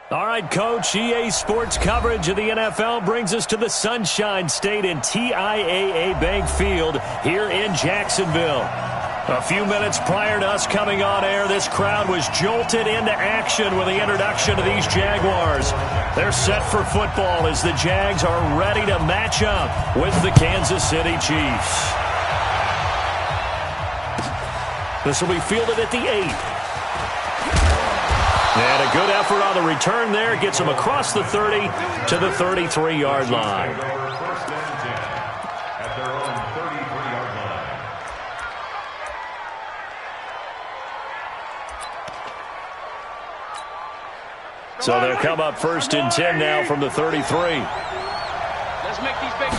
All right, Coach, EA Sports coverage of the NFL brings us to the Sunshine State in TIAA Bank Field here in Jacksonville. A few minutes prior to us coming on air, this crowd was jolted into action with the introduction of these Jaguars. They're set for football as the Jags are ready to match up with the Kansas City Chiefs. This will be fielded at the 8. And a good effort on the return there. Gets him across the 30 to the 33-yard line. So they'll come up 1st and 10 now from the 33. Let's make these big.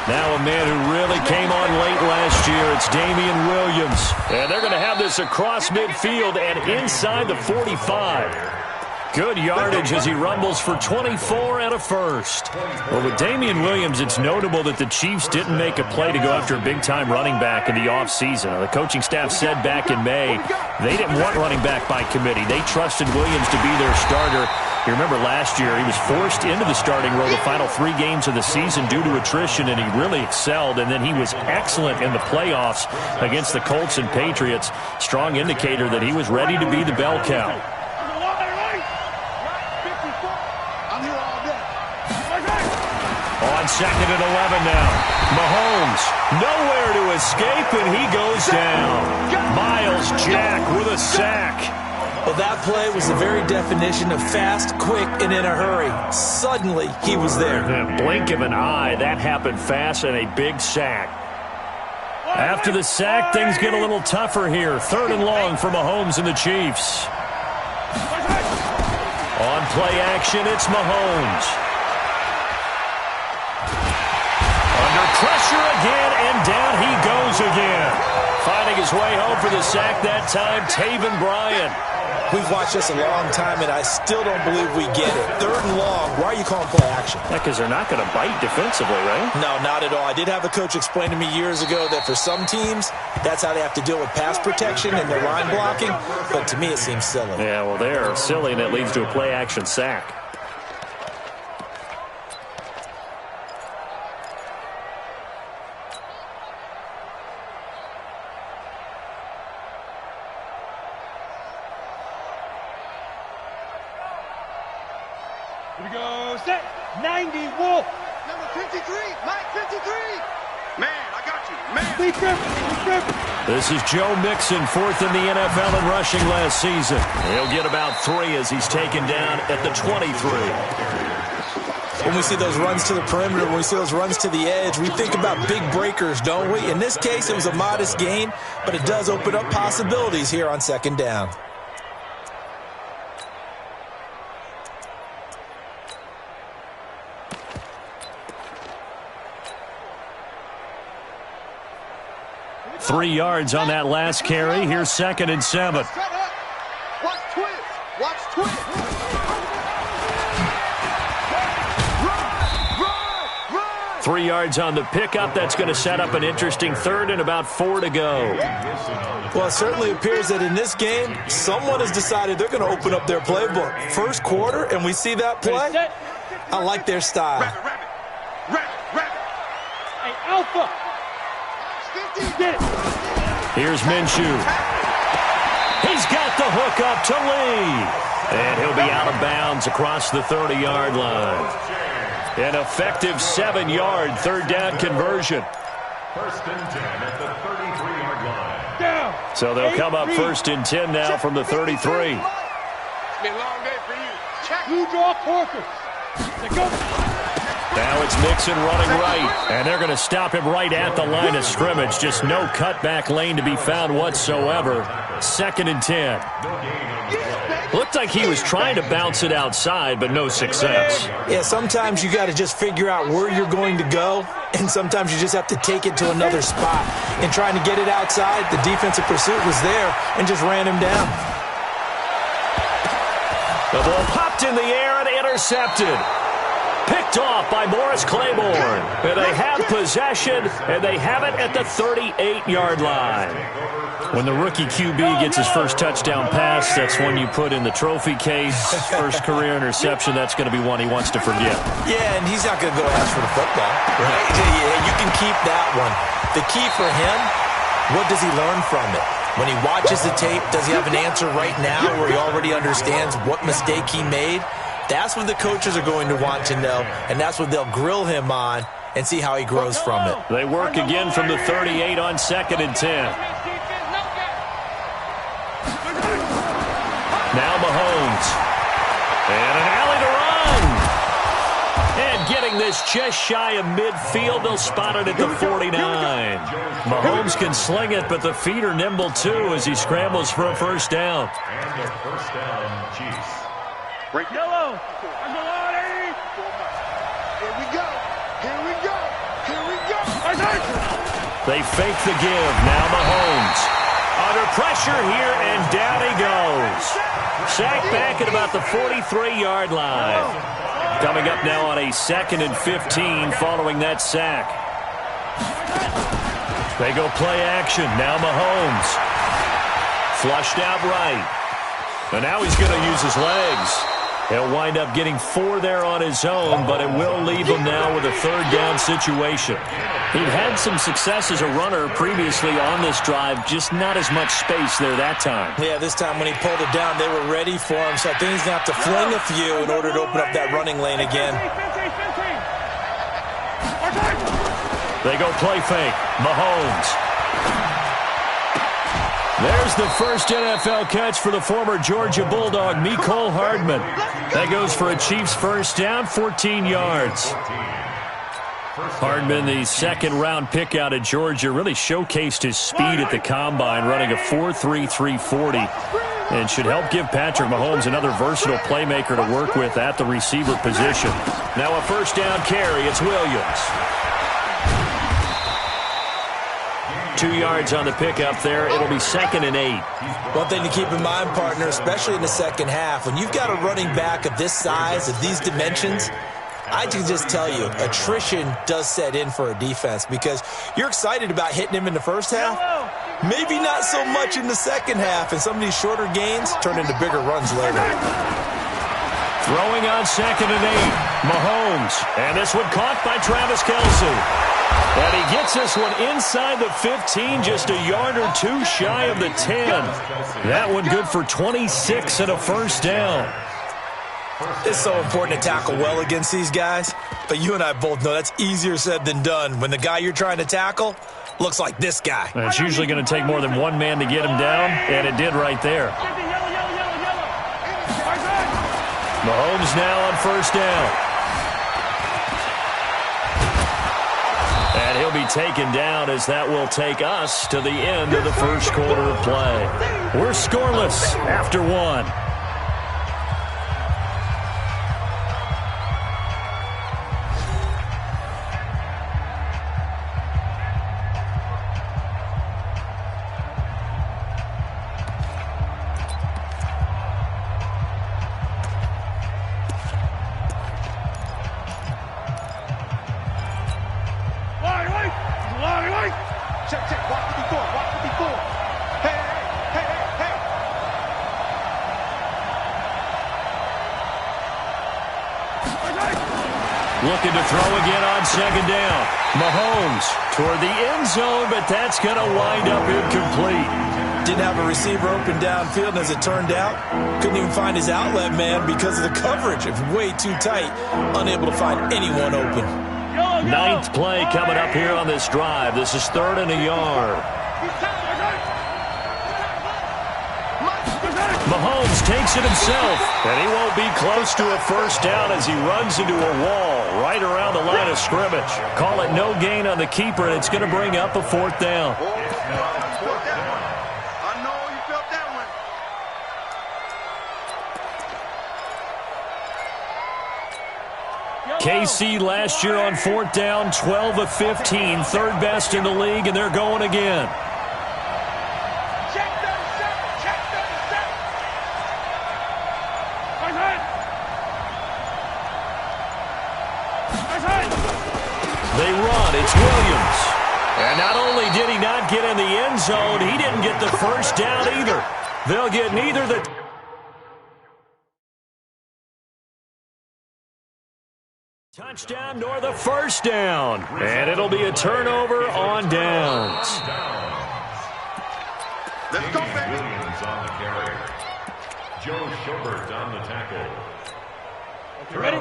Now a man who really came on late last year, it's Damian Williams. And they're going to have this across midfield and inside the 45. Good yardage as he rumbles for 24 and a first. Well, with Damian Williams, it's notable that the Chiefs didn't make a play to go after a big-time running back in the offseason. The coaching staff said back in May they didn't want running back by committee. They trusted Williams to be their starter. You remember last year he was forced into the starting role the final 3 games of the season due to attrition, and he really excelled. And then he was excellent in the playoffs against the Colts and Patriots. Strong indicator that he was ready to be the bell cow. On 2nd and 11 now. Mahomes nowhere to escape, and he goes down. Miles Jack with a sack. Well, that play was the very definition of fast, quick, and in a hurry. Suddenly, he was there. In a blink of an eye, that happened fast, and a big sack. After the sack, things get a little tougher here. 3rd and long for Mahomes and the Chiefs. On play action, it's Mahomes. Under pressure again, and down he goes again. Finding his way home for the sack that time, Taven Bryan. We've watched this a long time, and I still don't believe we get it. 3rd and long, why are you calling play action? Yeah, because they're not going to bite defensively, right? No, not at all. I did have a coach explain to me years ago that for some teams, that's how they have to deal with pass protection and their line blocking. But to me, it seems silly. Yeah, well, they're silly, and it leads to a play action sack. Here we go, set, 90, Wolf. Number 53, Mike 53. Man, I got you, man. Be careful. This is Joe Mixon, 4th in the NFL in rushing last season. He'll get about 3 as he's taken down at the 23. When we see those runs to the perimeter, when we see those runs to the edge, we think about big breakers, don't we? In this case, it was a modest gain, but it does open up possibilities here on 2nd down. Three yards on that last carry. Here's 2nd and 7. Watch twist. Watch twist. Run. 3 yards on the pickup. That's going to set up an interesting 3rd and about 4 to go. Well, it certainly appears that in this game, someone has decided they're going to open up their playbook. 1st quarter, and we see that play. I like their style. Rabbit. Hey, Alpha. Here's Minshew. He's got the hook up to Lee. And he'll be out of bounds across the 30-yard line. An effective 7-yard 3rd down conversion. 1st and 10 at the 33-yard line. Down. So they'll come up 1st and 10 now from the 33. It's been a long day for you. Check. You draw quarters. They go. Now it's Mixon running right, and they're going to stop him right at the line of scrimmage. Just no cutback lane to be found whatsoever. 2nd and 10. Looked like he was trying to bounce it outside, but no success. Yeah, sometimes you got to just figure out where you're going to go, and sometimes you just have to take it to another spot. And trying to get it outside, the defensive pursuit was there and just ran him down. The ball popped in the air and intercepted. Picked picked off by Morris Claiborne. And they have possession, and they have it at the 38-yard line. When the rookie QB gets his first touchdown pass, that's when you put in the trophy case. First career interception, that's going to be one he wants to forget. Yeah, and he's not going to go ask for the football, right? Yeah, you can keep that one. The key for him, what does he learn from it? When he watches the tape, does he have an answer right now where he already understands what mistake he made? That's what the coaches are going to want to know, and that's what they'll grill him on and see how he grows from it. They work again from the 38 on 2nd and 10. Now Mahomes. And an alley to run. And getting this just shy of midfield, they'll spot it at the 49. Mahomes can sling it, but the feet are nimble too as he scrambles for a first down. And the first down, Chiefs. Break yellow. Here we go. Here we go. Here we go. They fake the give. Now Mahomes. Under pressure here, and down he goes. Sacked back at about the 43-yard line. Coming up now on a 2nd and 15 following that sack. They go play action. Now Mahomes. Flushed out right. And now he's going to use his legs. He'll wind up getting 4 there on his own, but it will leave him now with a 3rd down situation. He'd had some success as a runner previously on this drive, just not as much space there that time. Yeah, this time when he pulled it down, they were ready for him, so I think he's going to have to fling a few in order to open up that running lane again. They go play fake. Mahomes. There's the first NFL catch for the former Georgia Bulldog, Mecole Hardman. That goes for a Chiefs first down, 14 yards. Hardman, the 2nd-round pick out of Georgia, really showcased his speed at the Combine, running a 4.3 340, and should help give Patrick Mahomes another versatile playmaker to work with at the receiver position. Now a first down carry. It's Williams. 2 yards on the pickup there. It'll be 2nd and 8. One thing to keep in mind, partner, especially in the second half, when you've got a running back of this size, of these dimensions, I can just tell you, attrition does set in for a defense because you're excited about hitting him in the first half. Maybe not so much in the second half, and some of these shorter gains turn into bigger runs later. Throwing on 2nd and 8. Mahomes. And this one caught by Travis Kelce. And he gets this one inside the 15, just a yard or 2 shy of the 10. That one good for 26 and a first down. It's so important to tackle well against these guys, but you and I both know that's easier said than done when the guy you're trying to tackle looks like this guy. And it's usually going to take more than one man to get him down, and it did right there. Mahomes now on first down. And he'll be taken down as that will take us to the end of the first quarter of play. We're scoreless after 1. Check. Watch 54. Hey. Looking to throw again on 2nd down. Mahomes toward the end zone, but that's going to wind up incomplete. Didn't have a receiver open downfield, and as it turned out, couldn't even find his outlet man because of the coverage. It was way too tight, unable to find anyone open. 9th play coming up here on this drive. This is 3rd and a yard. Mahomes takes it himself, and he won't be close to a first down as he runs into a wall right around the line of scrimmage. Call it no gain on the keeper, and it's going to bring up a 4th down. I know you felt that one. KC last year on 4th down, 12 of 15, 3rd best in the league, and they're going again. They run. It's Williams. And not only did he not get in the end zone, he didn't get the first down either. They'll get neither the touchdown nor the first down. And it'll be a turnover on downs. Let's go, baby. Williams on the carry. Joe Schobert on the tackle.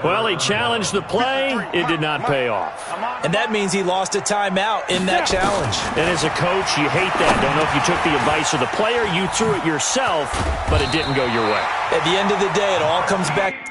Well, he challenged the play. It did not pay off. And that means he lost a timeout in that challenge. And as a coach, you hate that. Don't know if you took the advice of the player. You threw it yourself, but it didn't go your way. At the end of the day, it all comes back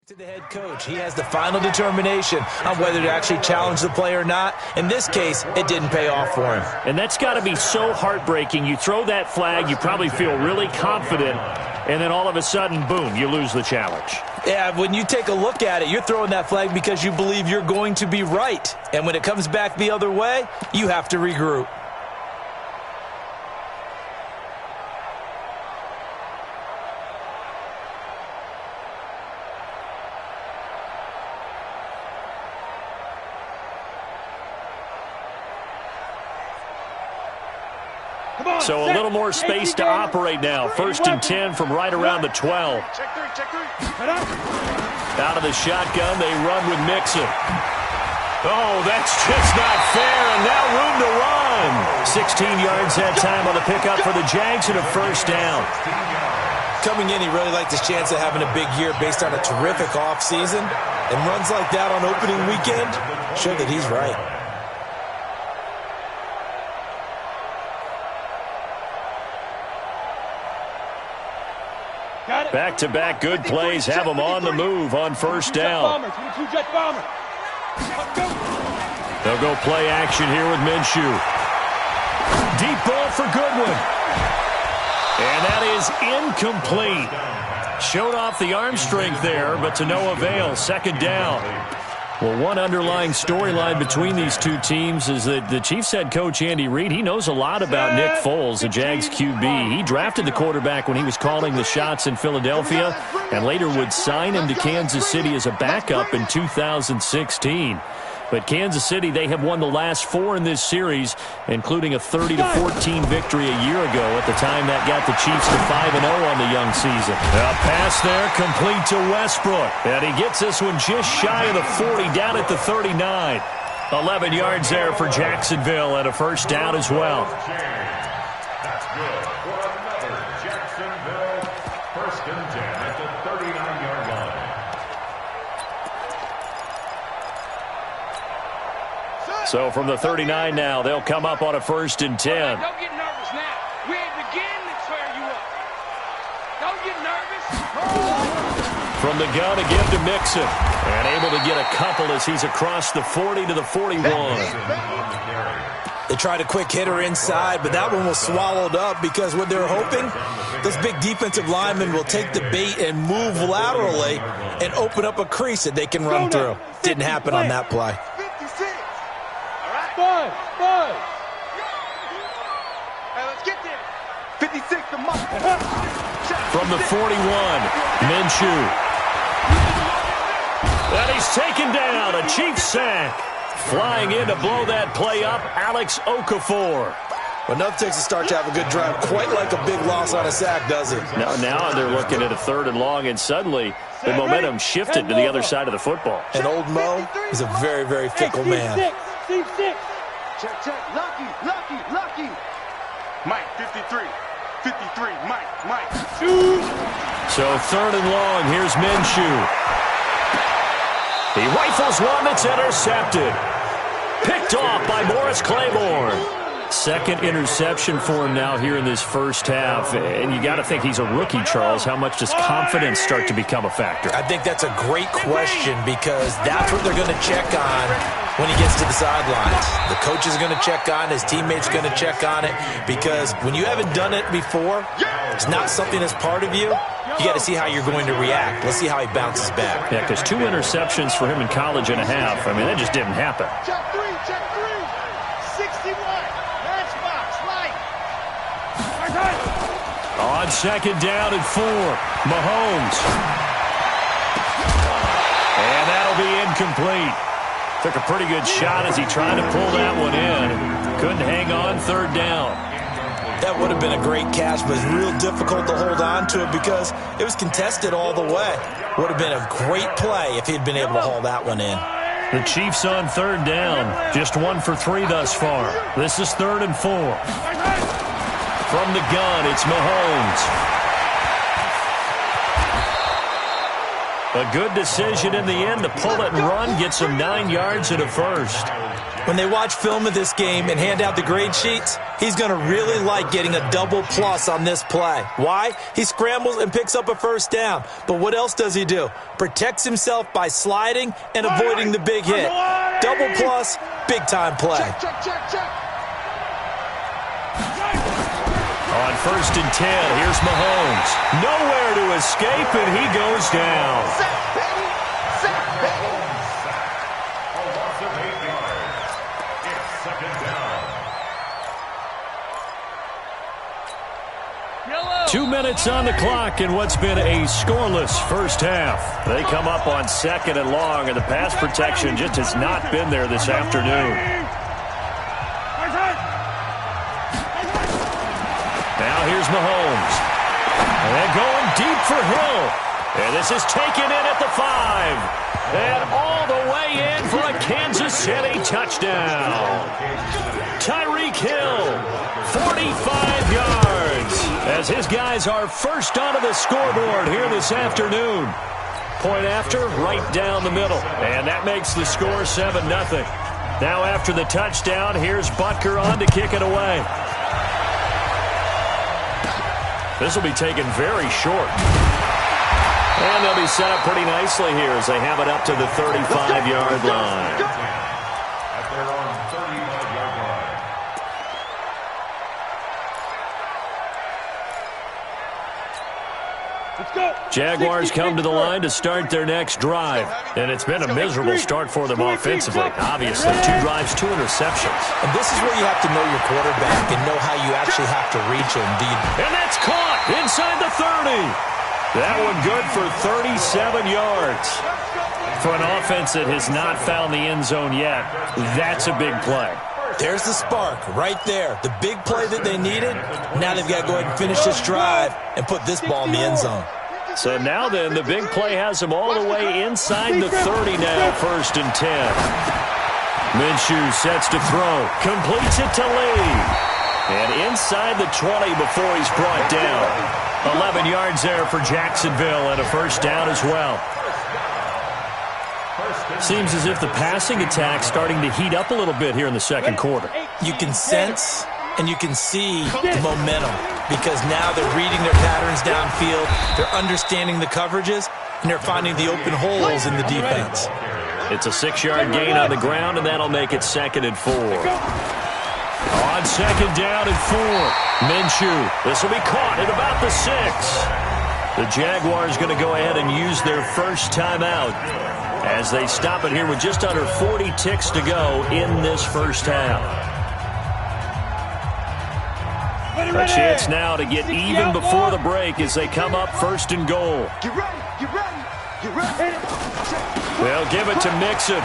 To the head coach, he has the final determination on whether to actually challenge the play or not. In this case, it didn't pay off for him. And that's got to be so heartbreaking. You throw that flag, you probably feel really confident, and then all of a sudden, boom, you lose the challenge. Yeah, when you take a look at it, you're throwing that flag because you believe you're going to be right. And when it comes back the other way, you have to regroup. So a little more space to operate now. 1st and 10 from right around the 12. Out of the shotgun, they run with Mixon. Oh, that's just not fair, and now room to run. 16 yards that time on the pickup for the Jags and a 1st down. Coming in, he really liked his chance of having a big year based on a terrific offseason. And runs like that on opening weekend show that he's right. Back-to-back good plays have them on the move on 1st down. They'll go play action here with Minshew. Deep ball for Goodwin. And that is incomplete. Showed off the arm strength there, but to no avail. 2nd down. Well, one underlying storyline between these two teams is that the Chiefs head coach Andy Reid, he knows a lot about Nick Foles, the Jags QB. He drafted the quarterback when he was calling the shots in Philadelphia and later would sign him to Kansas City as a backup in 2016. But Kansas City, they have won the last 4 in this series, including a 30-14 victory a year ago at the time that got the Chiefs to 5-0 on the young season. A pass there complete to Westbrook. And he gets this one just shy of the 40, down at the 39. 11 yards there for Jacksonville and a 1st down as well. That's good for another Jacksonville 1st and 10 at the 39-yard line. So from the 39 now, they'll come up on a 1st and 10. Don't get nervous now. We ain't beginning to tear you up. Don't get nervous. From the gun again to Mixon. And able to get a couple as he's across the 40 to the 41. They tried a quick hitter inside, but that one was swallowed up because what they're hoping, those big defensive linemen will take the bait and move laterally and open up a crease that they can run through. Didn't happen on that play. 5. Hey, let's get there. 56 to Mike. From the 41, Minshew. And he's taken down, a Chiefs sack. Flying in to blow that play up, Alex Okafor. Well, enough takes a start to have a good drive. Quite like a big loss on a sack, does it? Now they're looking at a 3rd and long, and suddenly the momentum shifted to the other side of the football. And old Mo is a very, very fickle man. Check. Lucky. Mike, 53. 53, Mike. So 3rd and long, here's Minshew. He rifles one that's intercepted. Picked off by Morris Claiborne. 2nd interception for him now here in this 1st half. And you got to think he's a rookie, Charles. How much does confidence start to become a factor? I think that's a great question because that's what they're going to check on when he gets to the sidelines. The coach is going to check on, his teammates are going to check on it because when you haven't done it before, it's not something that's part of you. You got to see how you're going to react. Let's see how he bounces back. Yeah, because 2 interceptions for him in college and a half. I mean, that just didn't happen. Check 3. 61. Matchbox, light. On 2nd down and 4, Mahomes. And that'll be incomplete. Took a pretty good shot as he tried to pull that one in. Couldn't hang on 3rd down. That would have been a great catch, but it's real difficult to hold on to it because it was contested all the way. Would have been a great play if he'd been able to haul that one in. The Chiefs on 3rd down. Just 1 for 3 thus far. This is 3rd and 4. From the gun, it's Mahomes. A good decision in the end to pull it and run. Gets him 9 yards and a 1st. When they watch film of this game and hand out the grade sheets, he's going to really like getting a double plus on this play. Why? He scrambles and picks up a first down. But what else does he do? Protects himself by sliding and avoiding the big hit. Double plus, big-time play. Check. On 1st and 10, here's Mahomes. Nowhere to escape, and he goes down. Sack, baby. Sack, baby. A loss of 8 yards. It's 2nd down. Yellow. 2 minutes on the clock in what's been a scoreless first half. They come up on 2nd and long, and the pass protection just has not been there this afternoon. Now here's Mahomes. And going deep for Hill. And this is taken in at the 5. And all the way in for a Kansas City touchdown. Tyreek Hill, 45 yards. As his guys are first onto the scoreboard here this afternoon. Point after, right down the middle. And that makes the score 7-0. Now after the touchdown, here's Butker on to kick it away. This will be taken very short. And they'll be set up pretty nicely here as they have it up to the 35-yard line. At their own 35-yard line. Let's go. Jaguars come to the line to start their next drive. And it's been a miserable start for them offensively. Obviously, 2 drives, 2 interceptions. And this is where you have to know your quarterback and know how you actually have to reach him. And that's caught inside the 30. That one good for 37 yards. For an offense that has not found the end zone yet, that's a big play. There's the spark right there. The big play that they needed. Now they've got to go ahead and finish this drive and put this ball in the end zone. So now then, the big play has them all the way inside the 30 now, 1st and 10. Minshew sets to throw. Completes it to Lee. And inside the 20 before he's brought down. 11 yards there for Jacksonville and a first down as well. Seems as if the passing attack's starting to heat up a little bit here in the second quarter. You can sense and you can see the momentum because now they're reading their patterns downfield, they're understanding the coverages, and they're finding the open holes in the defense. It's a 6-yard gain on the ground, and that'll make it 2nd and 4. On 2nd down and 4, Minshew. This will be caught at about the 6. The Jaguars going to go ahead and use their first timeout as they stop it here with just under 40 ticks to go in this first half. A chance now to get even before the break as they come up 1st and goal. Get ready. They'll give it to Mixon.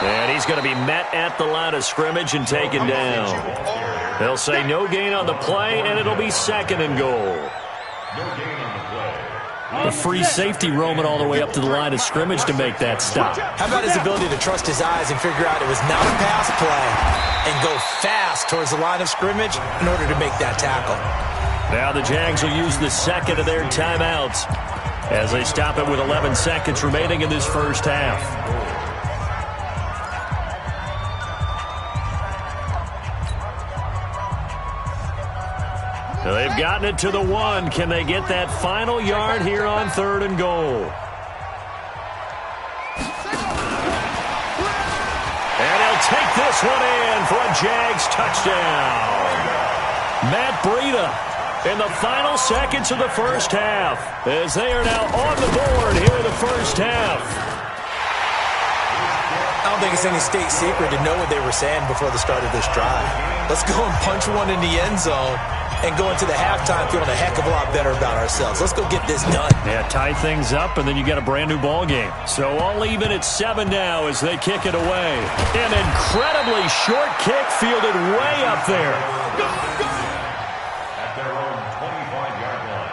And he's going to be met at the line of scrimmage and taken down. They'll say no gain on the play, and it'll be 2nd and goal. No gain on the play. A free safety roaming all the way up to the line of scrimmage to make that stop. How about his ability to trust his eyes and figure out it was not a pass play and go fast towards the line of scrimmage in order to make that tackle. Now the Jags will use the 2nd of their timeouts as they stop it with 11 seconds remaining in this first half. Now they've gotten it to the 1. Can they get that final yard here on 3rd and goal? And he'll take this one in for a Jags touchdown. Matt Breida in the final seconds of the first half as they are now on the board here in the first half. I don't think it's any state secret to know what they were saying before the start of this drive. Let's go and punch one in the end zone and go into the halftime feeling a heck of a lot better about ourselves. Let's go get this done. Yeah, tie things up, and then you get a brand new ball game. So all even at 7 now as they kick it away. An incredibly short kick fielded way up there. At their own 25-yard line.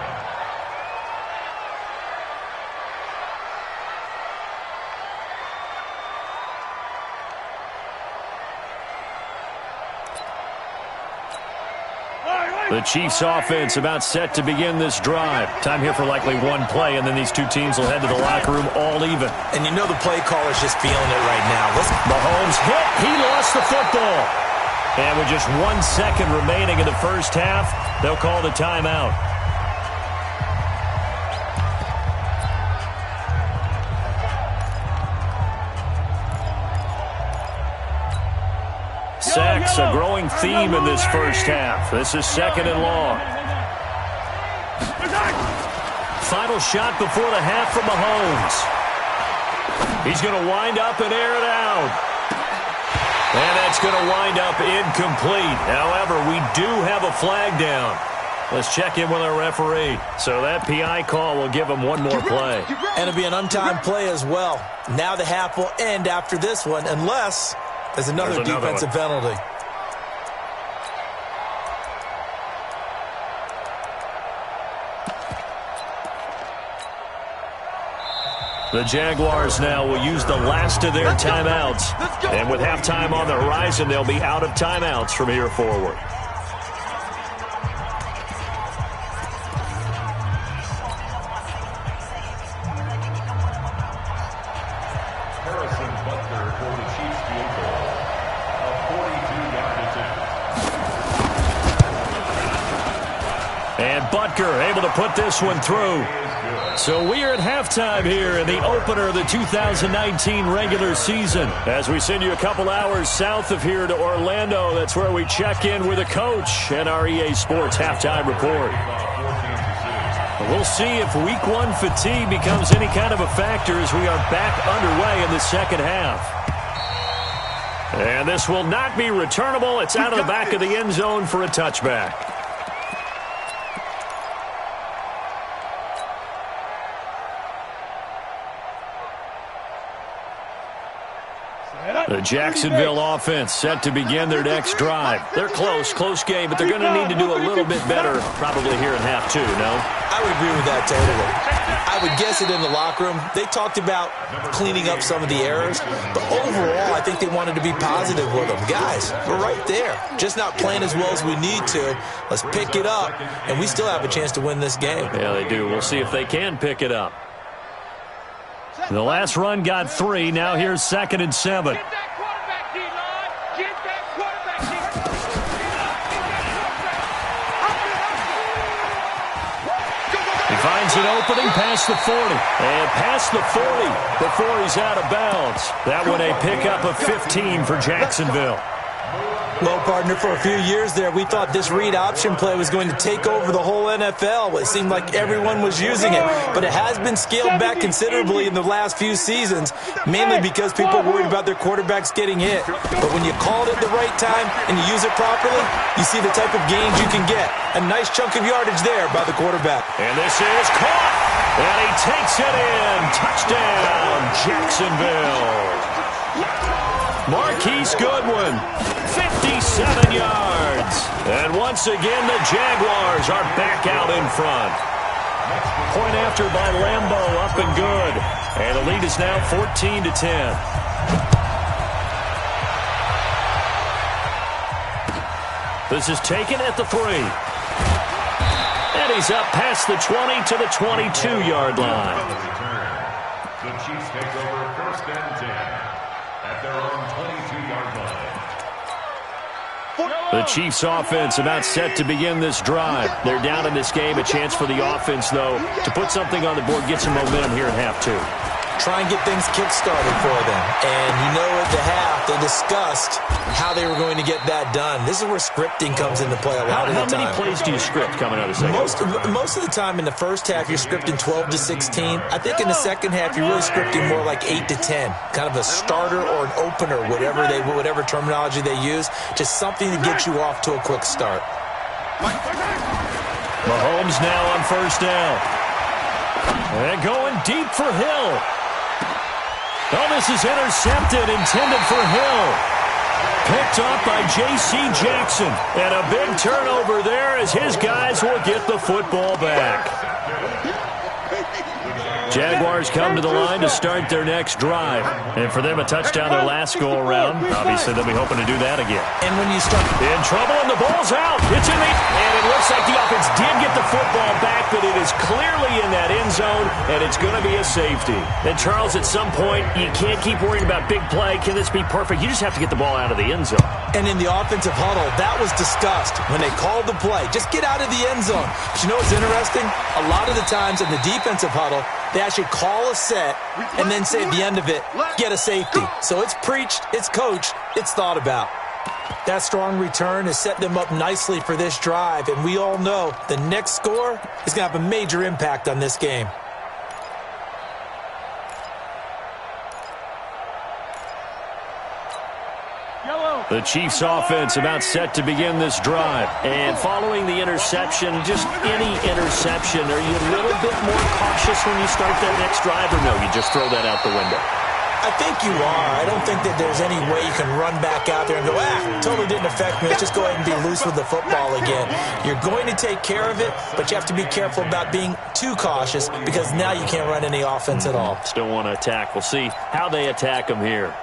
All right. The Chiefs offense about set to begin this drive. Time here for likely one play, and then these two teams will head to the locker room all even. And you know the play caller's just feeling it right now. Mahomes hit. He lost the football. And with just 1 second remaining in the first half, they'll call the timeout. Sacks, a growing theme in this first half. This is 2nd and long. Final shot before the half from Mahomes. He's going to wind up and air it out. And that's going to wind up incomplete. However, we do have a flag down. Let's check in with our referee. So that PI call will give him one more play. And it'll be an untimed play as well. Now the half will end after this one, unless there's another defensive penalty. The Jaguars now will use the last of their timeouts. And with halftime on the horizon, they'll be out of timeouts from here forward. And Butker able to put this one through. So we are at halftime here in the opener of the 2019 regular season. As we send you a couple hours south of here to Orlando, that's where we check in with a coach and our EA Sports halftime report. We'll see if week one fatigue becomes any kind of a factor as we are back underway in the second half. And this will not be returnable. It's out of the back of the end zone for a touchback. The Jacksonville offense set to begin their next drive. They're close game, but they're going to need to do a little bit better probably here in half two, no? I would agree with that totally. I would guess it in the locker room. They talked about cleaning up some of the errors, but overall, I think they wanted to be positive with them. Guys, we're right there. Just not playing as well as we need to. Let's pick it up, and we still have a chance to win this game. Yeah, they do. We'll see if they can pick it up. The last run got 3. Now here's 2nd and 7. Get that quarterback, D-line. Get that quarterback, He finds an opening past the 40. And past the 40 before he's out of bounds. That one a pickup of 15 for Jacksonville. Well, partner, for a few years there, we thought this read option play was going to take over the whole NFL. It seemed like everyone was using it, but it has been scaled back considerably in the last few seasons, mainly because people worried about their quarterbacks getting hit. But when you call it at the right time and you use it properly, you see the type of gains you can get. A nice chunk of yardage there by the quarterback. And this is caught, and he takes it in. Touchdown, Jacksonville. Marquise Goodwin, 57 yards. And once again, the Jaguars are back out in front. Point after by Lambeau, up and good. And the lead is now 14-10. This is taken at the 3. And he's up past the 20 to the 22-yard line. The Chiefs take over 1st and 10 at their own 22-yard line. The Chiefs offense about set to begin this drive. They're down in this game. A chance for the offense, though, to put something on the board, get some momentum here in half two. Try and get things kick-started for them. And you know at the half, they discussed how they were going to get that done. This is where scripting comes into play a lot of the time. How many plays do you script coming out of second? Most of the time in the first half, you're scripting 12 to 16. I think in the second half, you're really scripting more like 8 to 10. Kind of a starter or an opener, whatever terminology they use. Just something to get you off to a quick start. Mahomes now on 1st down. And going deep for Hill. Oh, this is intercepted, intended for Hill. Picked off by J.C. Jackson. And a big turnover there as his guys will get the football back. Jaguars come to the line to start their next drive. And for them, a touchdown their last go-around. Obviously, they'll be hoping to do that again. And when you start in trouble, and the ball's out. It's in the... And it looks like the offense did get the football back, but it is clearly in that end zone, and it's going to be a safety. And, Charles, at some point, you can't keep worrying about big play. Can this be perfect? You just have to get the ball out of the end zone. And in the offensive huddle, that was discussed when they called the play. Just get out of the end zone. But you know what's interesting? A lot of the times in the defensive huddle, they actually call a set and then say at the end of it, get a safety. So it's preached, it's coached, it's thought about. That strong return has set them up nicely for this drive, and we all know the next score is going to have a major impact on this game. The Chiefs offense about set to begin this drive. And following the interception, just any interception, are you a little bit more cautious when you start that next drive, or no, you just throw that out the window? I think you are. I don't think that there's any way you can run back out there and go, totally didn't affect me. Let's just go ahead and be loose with the football again. You're going to take care of it, but you have to be careful about being too cautious because now you can't run any offense at all. Still want to attack. We'll see how they attack them here.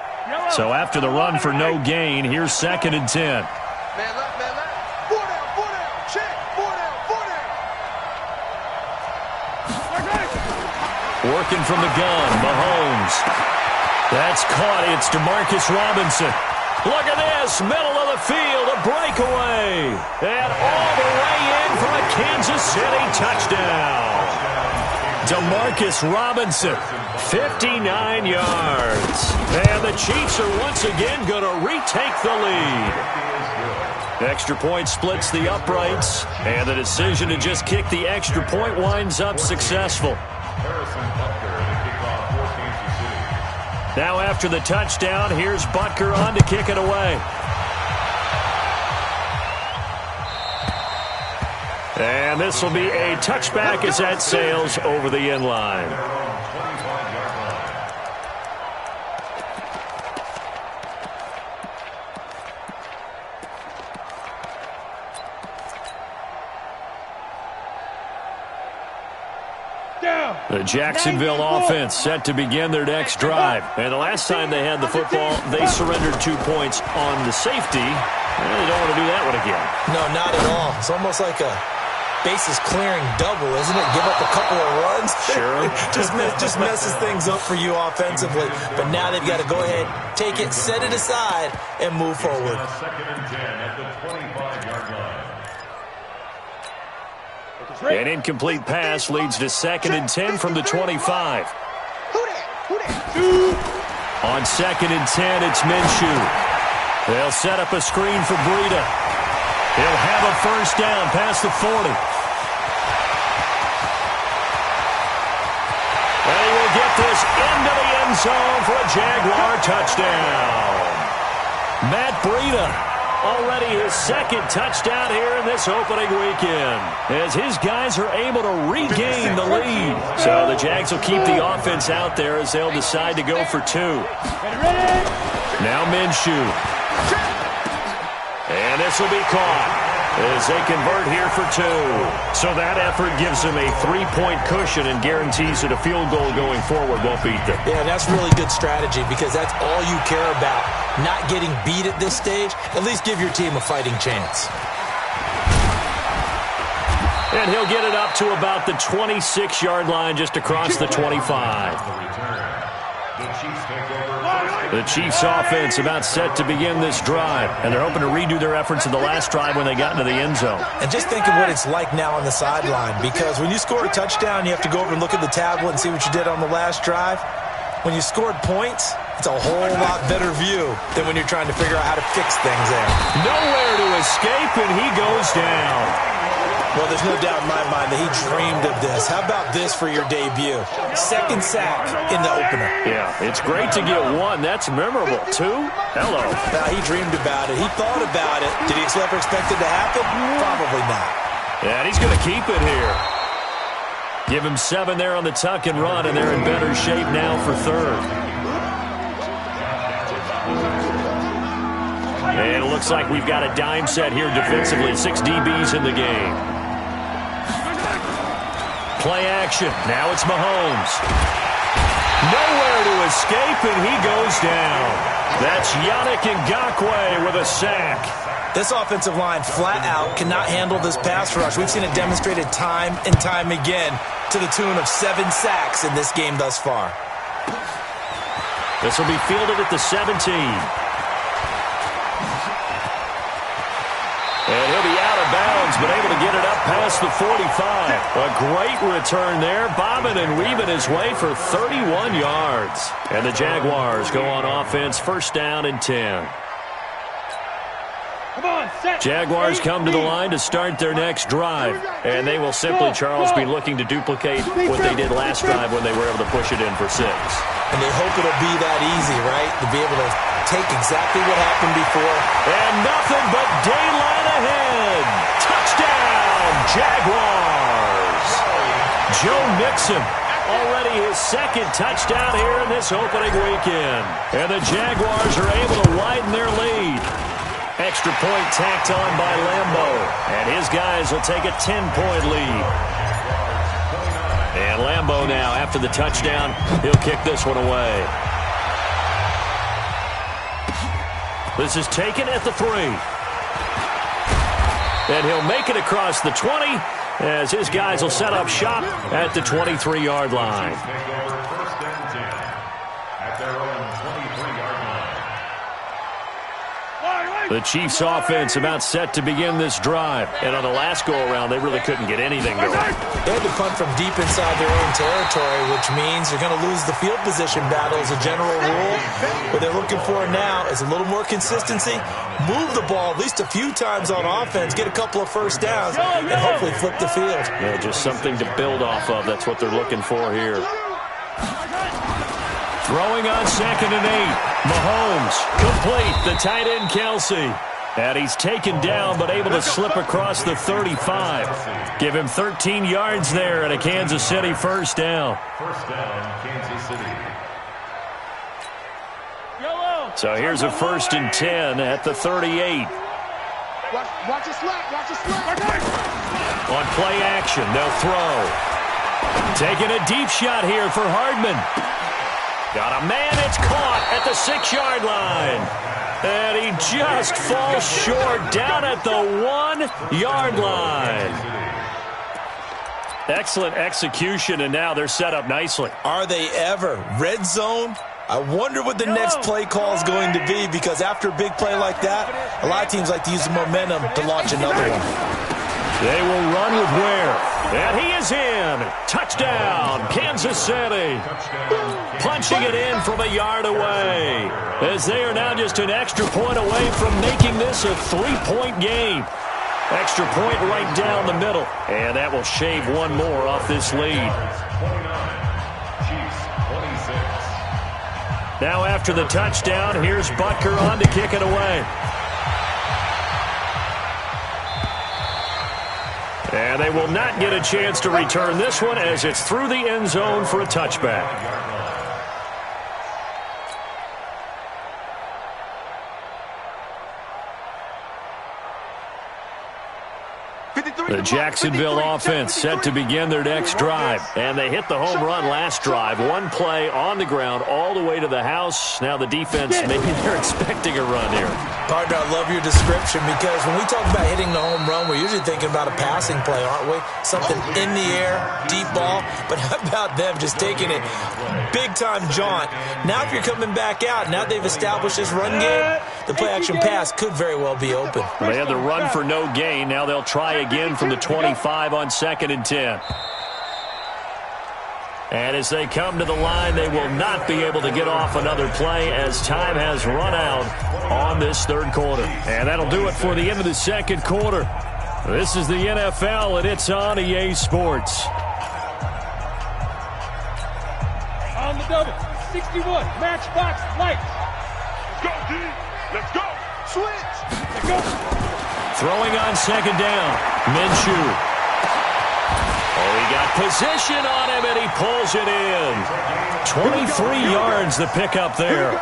So after the run for no gain, here's 2nd and 10. Man left, man left. 4 down, check. 4 down. Working from the gun, Mahomes. That's caught. It's DeMarcus Robinson. Look at this, middle of the field, a breakaway. And all the way in for a Kansas City touchdown. DeMarcus Robinson, 59 yards. And the Chiefs are once again going to retake the lead. Extra point splits the uprights, and the decision to just kick the extra point winds up successful. Now after the touchdown, here's Butker on to kick it away. And this will be a touchback as that sails over the end line. The Jacksonville offense set to begin their next drive. And the last time they had the football, they surrendered 2 points on the safety. And they don't want to do that one again. No, not at all. It's almost like a bases clearing double, isn't it? Give up a couple of runs. Sure. just messes things up for you offensively. But now they've got to go ahead, take it, set it aside, and move forward. 2nd and 10 at the 25-yard line. An incomplete pass leads to 2nd and 10 from the 25. On 2nd and 10, it's Minshew. They'll set up a screen for Breida. He'll have a first down past the 40. And he will get this into the end zone for a Jaguar touchdown. Matt Breida. Already his 2nd touchdown here in this opening weekend, as his guys are able to regain the lead. So the Jags will keep the offense out there as they'll decide to go for 2. Now Minshew. And this will be caught as they convert here for 2. So that effort gives them a 3-point cushion and guarantees that a field goal going forward won't beat them. Yeah, that's really good strategy because that's all you care about. Not getting beat at this stage, at least give your team a fighting chance. And he'll get it up to about the 26-yard line just across the 25. The Chiefs offense about set to begin this drive, and they're hoping to redo their efforts in the last drive when they got into the end zone. And just think of what it's like now on the sideline, because when you score a touchdown, you have to go over and look at the tablet and see what you did on the last drive. When you scored points, it's a whole lot better view than when you're trying to figure out how to fix things there. Nowhere to escape, and he goes down. Well, there's no doubt in my mind that he dreamed of this. How about this for your debut? 2nd sack in the opener. Yeah, it's great to get 1. That's memorable. 2? Hello. He dreamed about it. He thought about it. Did he ever expect it to happen? Probably not. Yeah, and he's going to keep it here. Give him 7 there on the tuck and run, and they're in better shape now for 3rd. And it looks like we've got a dime set here defensively. 6 DBs in the game. play action. Now it's Mahomes. Nowhere to escape, and he goes down. That's Yannick Ngakoue with a sack. This offensive line flat out cannot handle this pass rush. We've seen it demonstrated time and time again to the tune of 7 sacks in this game thus far. This will be fielded at the 17. And he'll be out of bounds, but able to get it up past the 45. A great return there, bobbing and weaving his way for 31 yards. And the Jaguars go on offense, first down and 10. Jaguars come to the line to start their next drive. And they will simply, Charles, be looking to duplicate what they did last drive when they were able to push it in for 6. And they hope it'll be that easy, right? To be able to take exactly what happened before. And nothing but daylight ahead. Touchdown, Jaguars. Joe Mixon, already his second touchdown here in this opening weekend. And the Jaguars are able to widen their lead. Extra point tacked on by Lambo. And his guys will take a 10-point lead. And Lambo now, after the touchdown, he'll kick this one away. This is taken at the 3. And he'll make it across the 20 as his guys will set up shop at the 23-yard line. The Chiefs' offense about set to begin this drive. And on the last go-around, they really couldn't get anything going. They had to punt from deep inside their own territory, which means they're going to lose the field position battle as a general rule. What they're looking for now is a little more consistency, move the ball at least a few times on offense, get a couple of first downs, and hopefully flip the field. Yeah, just something to build off of. That's what they're looking for here. Throwing on 2nd and 8. Mahomes, complete, the tight end Kelsey. And he's taken down but able to slip across the 35. Give him 13 yards there and a Kansas City first down. First down, Kansas City. So here's a 1st and 10 at the 38. Watch it slap. Watch it slap. On play action, they'll throw. Taking a deep shot here for Hardman. Got a man, it's caught at the 6-yard line. And he just falls short down at the 1-yard line. Excellent execution, and now they're set up nicely. Are they ever? Red zone? I wonder what the next play call is going to be, because after a big play like that, a lot of teams like to use the momentum to launch another one. They will run with Ware. And he is in. Touchdown, Kansas City. Punching it in from a yard away. As they are now just an extra point away from making this a 3-point game. Extra point right down the middle. And that will shave one more off this lead. Now after the touchdown, here's Butker on to kick it away. And they will not get a chance to return this one as it's through the end zone for a touchback. The Jacksonville offense set to begin their next drive. And they hit the home run last drive. One play on the ground all the way to the house. Now the defense, maybe they're expecting a run here. Partner, I love your description, because when we talk about hitting the home run, we're usually thinking about a passing play, aren't we? Something in the air, deep ball. But how about them just taking it big-time jaunt? Now if you're coming back out, now they've established this run game, the play-action pass could very well be open. They had the run for no gain. Now they'll try again from the 25 on 2nd and 10. And as they come to the line, they will not be able to get off another play as time has run out on this third quarter. And that'll do it for the end of the second quarter. This is the NFL, and it's on EA Sports. On the double, 61, matchbox light. Go, D. Let's go. Switch. Let's go. Throwing on 2nd down, Minshew. Oh, he got position on him, and he pulls it in. 23 yards the pickup there.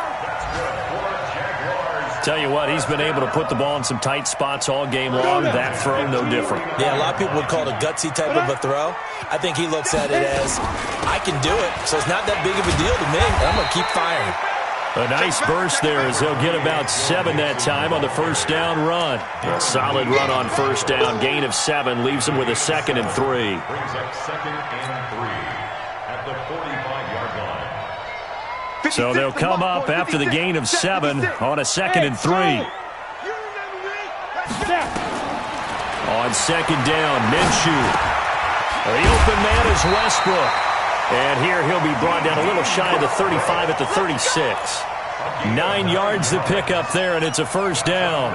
Tell you what, he's been able to put the ball in some tight spots all game long. That throw, no different. Yeah, a lot of people would call it a gutsy type of a throw. I think he looks at it as, I can do it, so it's not that big of a deal to me. I'm going to keep firing. A nice burst there as they'll get about 7 that time on the first down run. A solid run on first down. Gain of 7 leaves them with a 2nd and 3. Brings up 2nd and 3 at the 45-yard line. So they'll come up after the gain of 7 on a 2nd and 3. On 2nd down, Minshew. The open man is Westbrook. And here he'll be brought down a little shy of the 35 at the 36. 9 yards to pick up there, and it's a first down.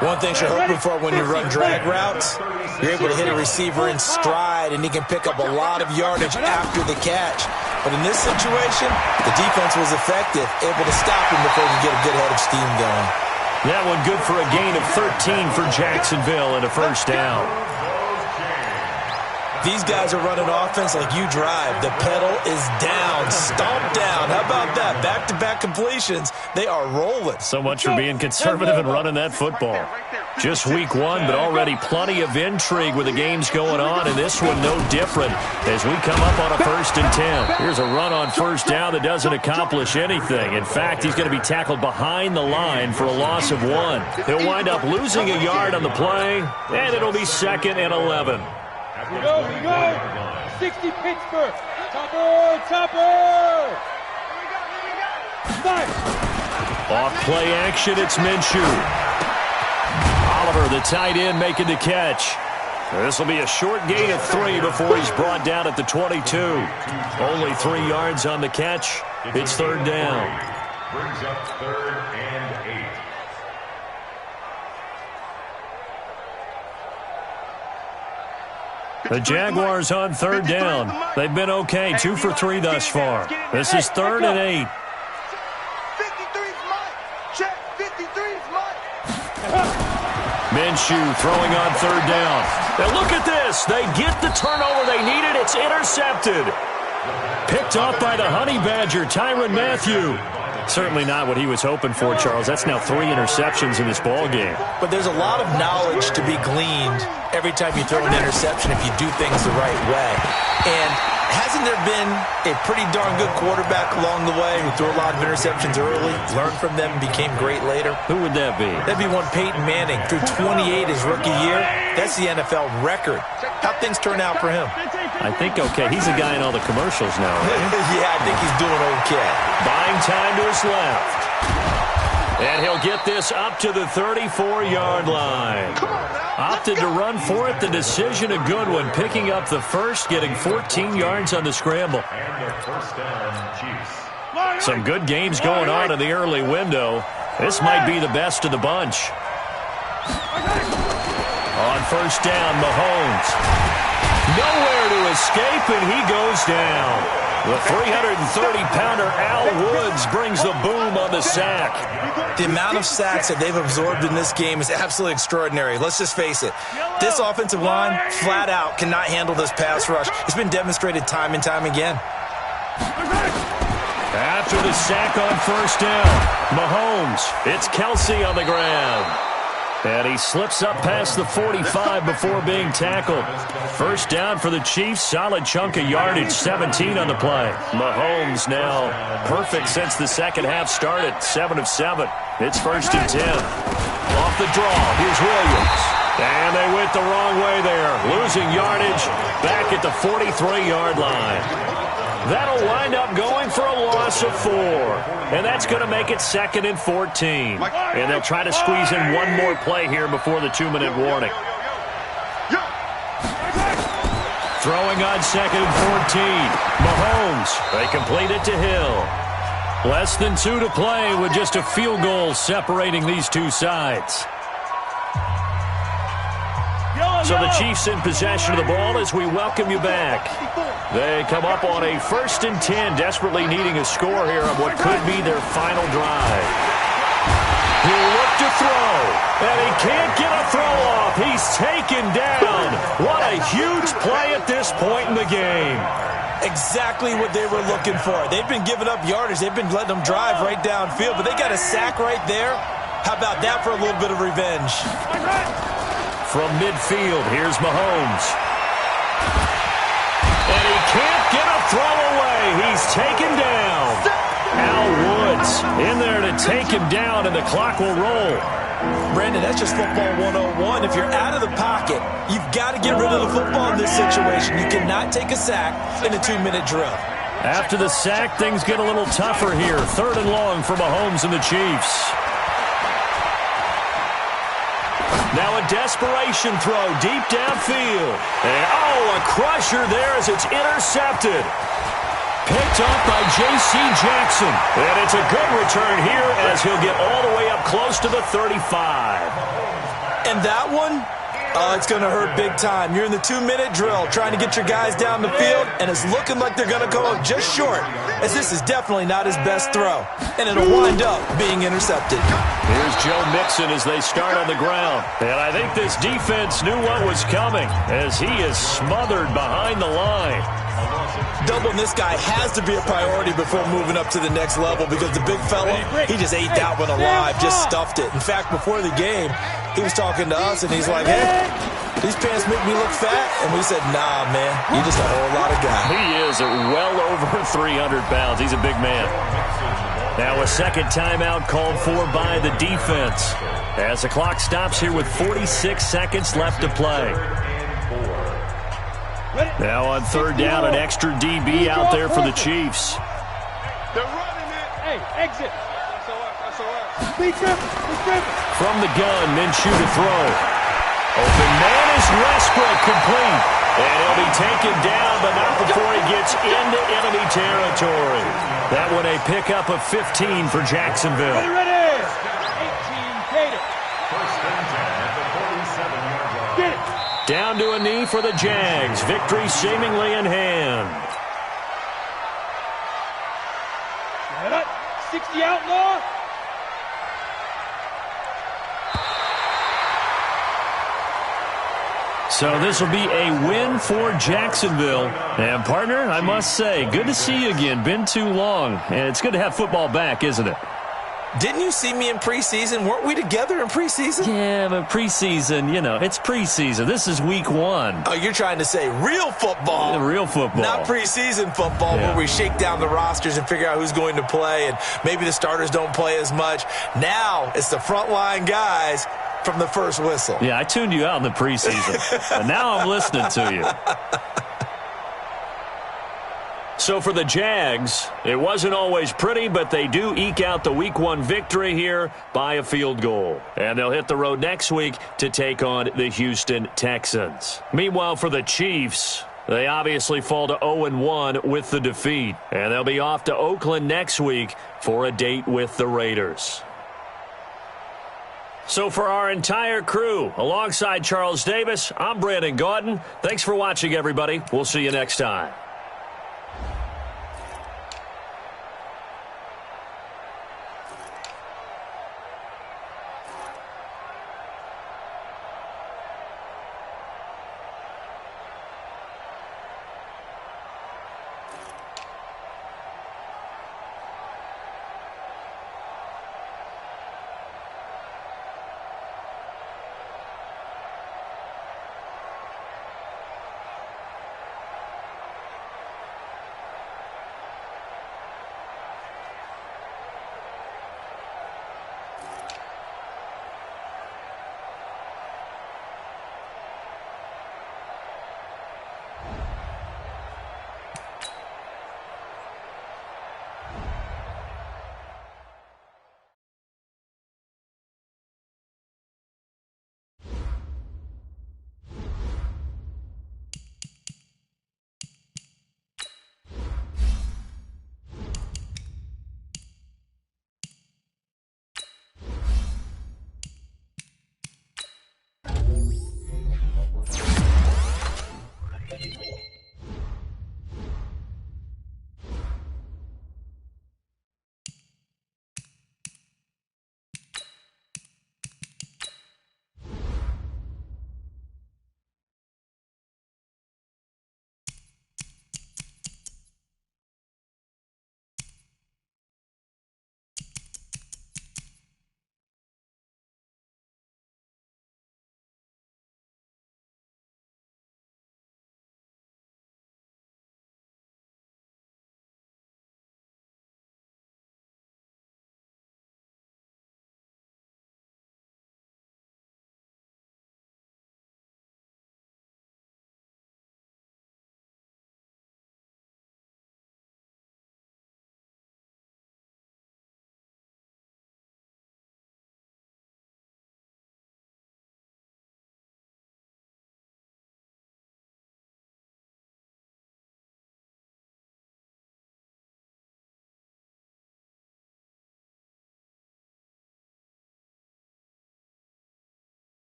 One thing you're hoping for when you run drag routes, you're able to hit a receiver in stride, and he can pick up a lot of yardage after the catch. But in this situation, the defense was effective, able to stop him before he could get a good head of steam going. That one good for a gain of 13 for Jacksonville and a first down. These guys are running offense like you drive. The pedal is down, stomped down. How about that? Back-to-back completions. They are rolling. So much for being conservative and running that football. Just week 1, but already plenty of intrigue with the games going on, and this one no different as we come up on a 1st and 10. Here's a run on first down that doesn't accomplish anything. In fact, he's going to be tackled behind the line for a loss of 1. He'll wind up losing a yard on the play, and it'll be 2nd and 11. We go. 60 Pittsburgh. Topper. Nice. Off play action, it's Minshew. Oliver, the tight end, making the catch. This will be a short gain of 3 before he's brought down at the 22. Only 3 yards on the catch. It's 3rd down. Brings up 3rd and 8. The Jaguars on 3rd down. They've been okay, 2 for 3 thus far. This is 3rd and 8. 53's mine. Check. 53's mine. Minshew throwing on 3rd down. Now look at this. They get the turnover they needed. It's intercepted. Picked off by the Honey Badger, Tyrann Mathieu. Certainly not what he was hoping for, Charles. That's now 3 interceptions in this ball game. But there's a lot of knowledge to be gleaned every time you throw an interception if you do things the right way. And hasn't there been a pretty darn good quarterback along the way who threw a lot of interceptions early, learned from them, and became great later? Who would that be? That'd be one Peyton Manning. Threw 28 his rookie year. That's the NFL record. How'd things turn out for him? I think okay. He's a guy in all the commercials now, right? Yeah, I think he's doing okay. Buying time to his left. And he'll get this up to the 34-yard line. Opted to run for it. The decision a good one. Picking up the first, getting 14 yards on the scramble. And the first down, Chiefs. Some good games going on in the early window. This might be the best of the bunch. On first down, Mahomes. Nowhere to escape, and he goes down. The 330-pounder Al Woods brings the boom on the sack. The amount of sacks that they've absorbed in this game is absolutely extraordinary. Let's just face it. This offensive line, flat out, cannot handle this pass rush. It's been demonstrated time and time again. After the sack on first down, Mahomes, it's Kelsey on the ground. And he slips up past the 45 before being tackled. First down for the Chiefs. Solid chunk of yardage, 17 on the play. Mahomes now perfect since the second half started, 7 of 7. It's 1st and 10. Off the draw, here's Williams. And they went the wrong way there, losing yardage back at the 43-yard line. That'll wind up going for a loss of 4. And that's going to make it 2nd and 14. And they'll try to squeeze in one more play here before the 2-minute warning. Throwing on 2nd and 14. Mahomes, they complete it to Hill. Less than 2 to play with just a field goal separating these two sides. So the Chiefs in possession of the ball as we welcome you back. They come up on a 1st and 10, desperately needing a score here on what could be their final drive. He'll look to throw, and he can't get a throw off. He's taken down. What a huge play at this point in the game. Exactly what they were looking for. They've been giving up yardage. They've been letting them drive right downfield, but they got a sack right there. How about that for a little bit of revenge? From midfield, here's Mahomes. And he can't get a throw away. He's taken down. Al Woods in there to take him down, and the clock will roll. Brandon, that's just football 101. If you're out of the pocket, you've got to get rid of the football in this situation. You cannot take a sack in a 2-minute drill. After the sack, things get a little tougher here. 3rd and long for Mahomes and the Chiefs. Now a desperation throw deep downfield. And, a crusher there as it's intercepted. Picked up by J.C. Jackson. And it's a good return here as he'll get all the way up close to the 35. And that one, it's going to hurt big time. You're in the 2-minute drill trying to get your guys down the field, and it's looking like they're going to come up just short, as this is definitely not his best throw. And it'll wind up being intercepted. Here's Joe Mixon as they start on the ground. And I think this defense knew what was coming as he is smothered behind the line. Doubling this guy has to be a priority before moving up to the next level because the big fella, he just ate that one alive, just stuffed it. In fact, before the game, he was talking to us, and he's like, hey, these pants make me look fat. And we said, nah, man, you're just a whole lot of guy. He is at well over 300 pounds. He's a big man. Now a second timeout called for by the defense as the clock stops here with 46 seconds left to play. Now on 3rd down, an extra DB out there for the Chiefs. They're running it. Hey, exit. That's all right. Be careful. Be careful. From the gun, Minshew to throw. Open man is Westbrook complete. And he'll be taken down, but not before he gets into enemy territory. That one a pickup of 15 for Jacksonville. Ready. 18 Gator. First and 10 at the 47-yard line. Get it. Down to a knee for the Jags. Victory seemingly in hand. 60 outlaw. So this will be a win for Jacksonville. And, partner, I must say, good to see you again. Been too long. And it's good to have football back, isn't it? Didn't you see me in preseason? Weren't we together in preseason? Yeah, but preseason, it's preseason. This is week 1. Oh, you're trying to say real football. Yeah, real football. Not preseason football where we shake down the rosters and figure out who's going to play, and maybe the starters don't play as much. Now it's the frontline guys from the first whistle. Yeah, I tuned you out in the preseason. And now I'm listening to you. So for the Jags, it wasn't always pretty, but they do eke out the Week 1 victory here by a field goal. And they'll hit the road next week to take on the Houston Texans. Meanwhile, for the Chiefs, they obviously fall to 0-1 with the defeat. And they'll be off to Oakland next week for a date with the Raiders. So for our entire crew, alongside Charles Davis, I'm Brandon Gaudin. Thanks for watching, everybody. We'll see you next time.